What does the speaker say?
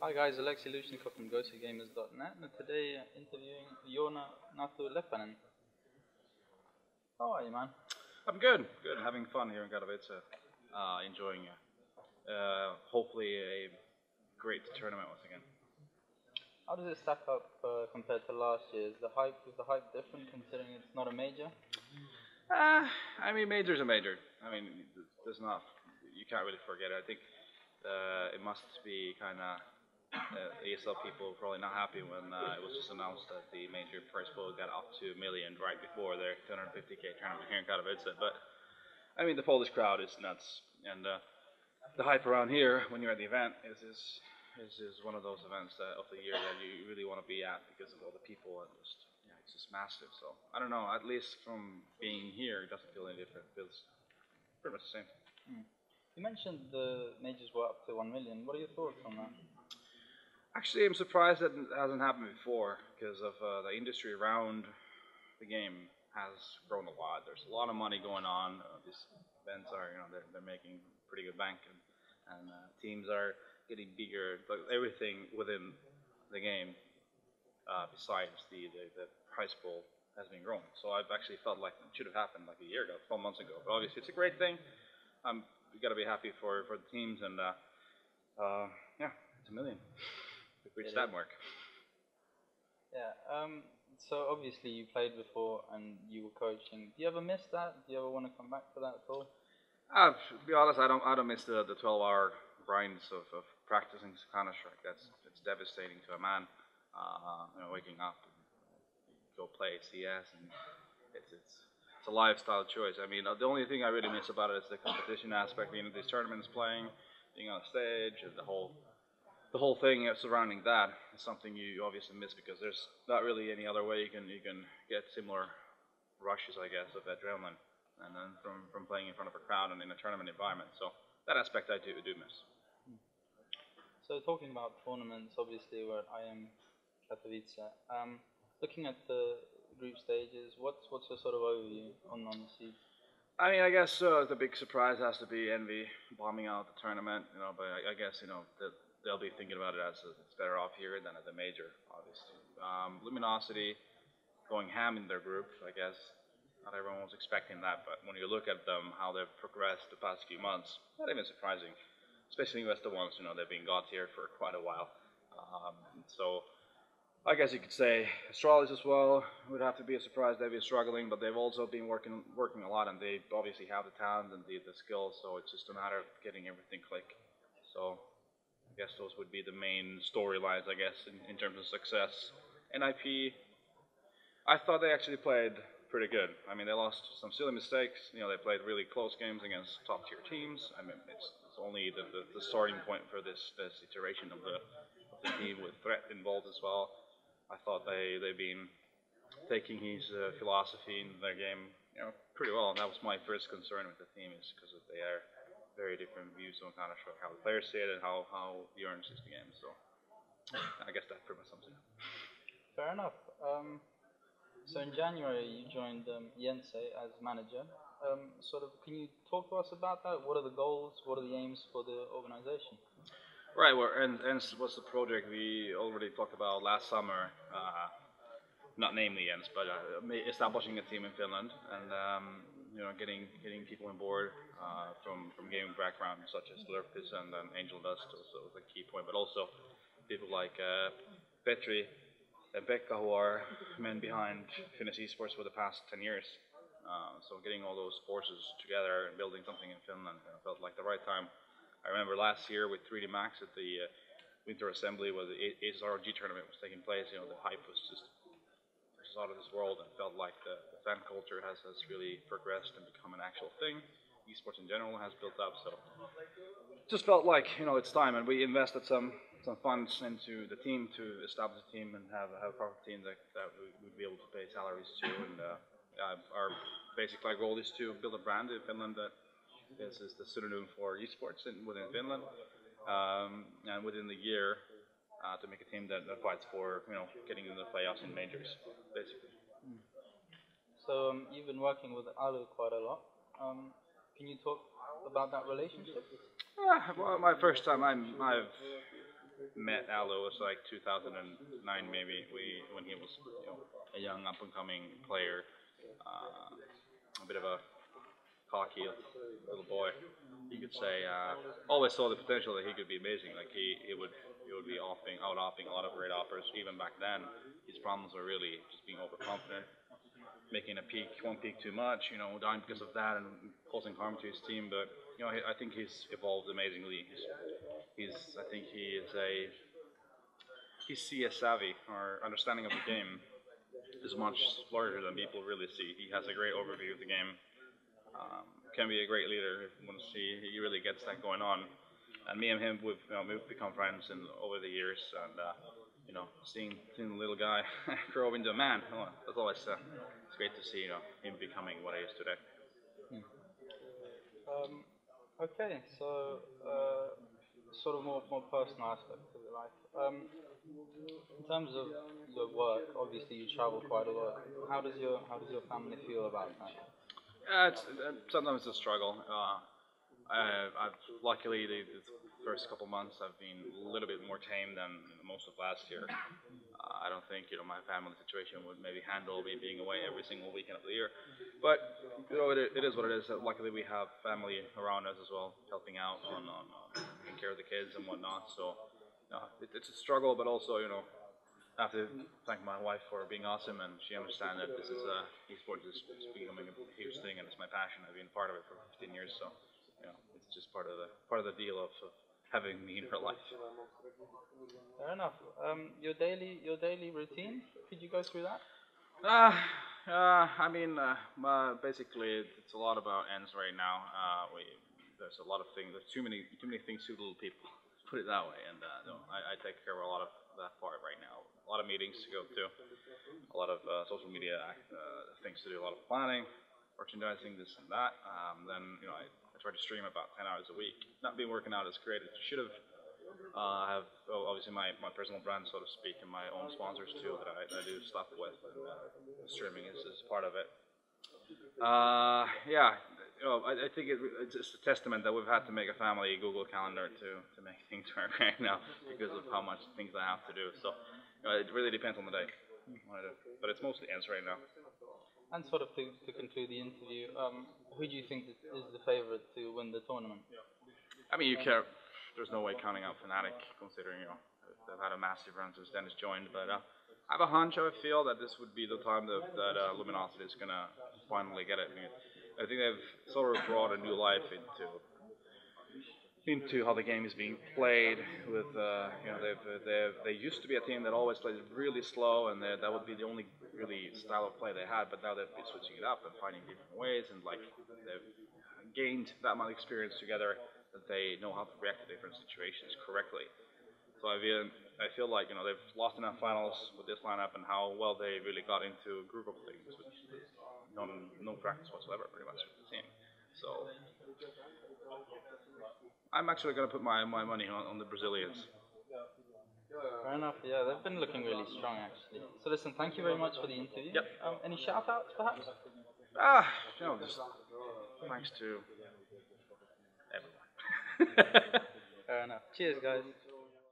Hi guys, Alexei Lushnikov from GosuGamers.net, and today interviewing Natu. How are you, man? I'm good. Having fun here in Katowice. Enjoying hopefully a great tournament once again. How does it stack up compared to last year? Is the hype different considering it's not a major? I mean, major's a major. I mean, you can't really forget it. I think it must be kind of ESL people probably not happy when it was just announced that the major prize pool got up to $1 million right before their 250K tournament here in Katowice. But I mean, the Polish crowd is nuts, and the hype around here when you're at the event is one of those events of the year that you really want to be at because of all the people and just it's just massive. So I don't know. At least from being here, it doesn't feel any different. It feels pretty much the same. You mentioned the majors were up to 1 million. What are your thoughts on that? Actually, I'm surprised that it hasn't happened before because of the industry around the game has grown a lot. There's a lot of money going on. These events are, they're making pretty good bank, and teams are getting bigger. But everything within the game, besides the prize pool, has been growing. So I've actually felt like it should have happened like a year ago, 12 months ago. But obviously, it's a great thing. We got to be happy for the teams, and yeah, it's 1 million. We've reached that mark. Yeah. So obviously you played before and you were coaching. Do you ever miss that? Do you ever want to come back to that at all? To be honest, I don't miss the 12-hour grinds of practicing Counter-Strike. It's devastating to a man. Waking up and go play CS, and it's a lifestyle choice. I mean, the only thing I really miss about it is the competition aspect. Being at these tournaments, playing, being on stage, and the whole thing surrounding that is something you obviously miss because there's not really any other way you can get similar rushes, I guess, of adrenaline, and then from playing in front of a crowd and in a tournament environment. So that aspect I do miss. So talking about tournaments, obviously we're at IEM Katowice. Looking at the group stages, what's your sort of overview on the seeds? I mean, I guess the big surprise has to be Envy bombing out the tournament. But I guess they'll be thinking about it as it's better off here than at the major, obviously. Luminosity going ham in their group, I guess. Not everyone was expecting that, but when you look at them, how they've progressed the past few months, not even surprising. Especially as the ones, they've been God tier for quite a while. So I guess you could say Astralis as well would have to be a surprise. They've been struggling, but they've also been working a lot, and they obviously have the talent and the skills, so it's just a matter of getting everything click. So I guess those would be the main storylines, I guess, in terms of success. NIP, I thought they actually played pretty good. I mean, they lost some silly mistakes. They played really close games against top-tier teams. I mean, it's only the starting point for this iteration of the team with Threat involved as well. I thought they've been taking his philosophy in their game, pretty well. And that was my first concern with the team, is because they are very different views on Counter-Strike, how the players see it and how Bjorn sees the game. So I guess that pretty much sums it up. Fair enough. So in January you joined Yense as manager. Can you talk to us about that? What are the goals? What are the aims for the organization? Right, well, and was the project we already talked about last summer, not namely Jens, but establishing a team in Finland and getting people on board from gaming backgrounds such as Lurpis and Angel Dust was a key point, but also people like Petri and Pekka, who are men behind Finnish esports for the past 10 years. So getting all those forces together and building something in Finland felt like the right time. I remember last year with 3D Max at the Winter Assembly where the ASRG tournament was taking place, the hype was just out of this world, and felt like the fan culture has really progressed and become an actual thing. Esports in general has built up, so just felt like it's time, and we invested some funds into the team to establish a team and have a proper team that we would be able to pay salaries to, and our goal is to build a brand in Finland that is the synonym for esports within Finland, and within the year to make a team that fights for getting into the playoffs and majors, basically. So you've been working with Alu quite a lot. Can you talk about that relationship? Well, my first time, I've met Alo was like 2009 maybe. When he was a young up and coming player, a bit of a cocky little boy, you could say. Always saw the potential that he could be amazing. Like he would be out offing a lot of great offers even back then. His problems were really just being overconfident, making one peak too much, dying because of that and causing harm to his team. But I think he's evolved amazingly. I think he's CS savvy, or understanding of the game is much larger than people really see. He has a great overview of the game. Can be a great leader if you want to see. He really gets that going on. And me and him, we've become friends over the years, and seeing the little guy grow into a man, that's always it's great to see him becoming what he is today. Okay, so sort of more personal aspect of your life. In terms of your work, obviously you travel quite a lot. How does your family feel about that? Sometimes it's a struggle. I've luckily the first couple months I've been a little bit more tame than most of last year. I don't think my family situation would maybe handle me being away every single weekend of the year, but it is what it is. Luckily we have family around us as well, helping out on taking care of the kids and whatnot. So it's a struggle, but also I have to thank my wife for being awesome, and she understands that this is esports is becoming a huge thing, and it's my passion. I've been part of it for 15 years, so it's just part of the deal of having me in her life. Fair enough. Your daily routine. Could you go through that? Basically, it's a lot about ends right now. There's a lot of things. There's too many things to little people. Put it that way, and I take care of a lot of that part right now. A lot of meetings to go to, a lot of social media things to do, a lot of planning, merchandising, this and that. Then I try to stream about 10 hours a week. Not been working out as great as I should have. I have obviously my personal brand, so to speak, and my own sponsors too that I do stuff with, and streaming is part of it. I think it's just a testament that we've had to make a family Google Calendar to make things work right now because of how much things I have to do. So it really depends on the day, what I do. But it's mostly ends right now. And sort of to conclude the interview, who do you think is the favorite to win the tournament? I mean, there's no way counting out Fnatic, considering they've had a massive run since Dennis joined. But I have a hunch. I feel that this would be the time that Luminosity is gonna finally get it. I think they've sort of brought a new life into how the game is being played. With they used to be a team that always played really slow, and that would be the only really style of play they had. But now they've been switching it up and finding different ways, and they've gained that much experience together that they know how to react to different situations correctly. So I feel like they've lost enough finals with this lineup, and how well they really got into a group of things, which is no practice whatsoever, pretty much with the team. So I'm actually going to put my money on the Brazilians. Fair enough. Yeah, they've been looking really strong actually. So listen, thank you very much for the interview. Yep. Any shout outs perhaps? Just thanks to everyone. Fair enough. Cheers, guys.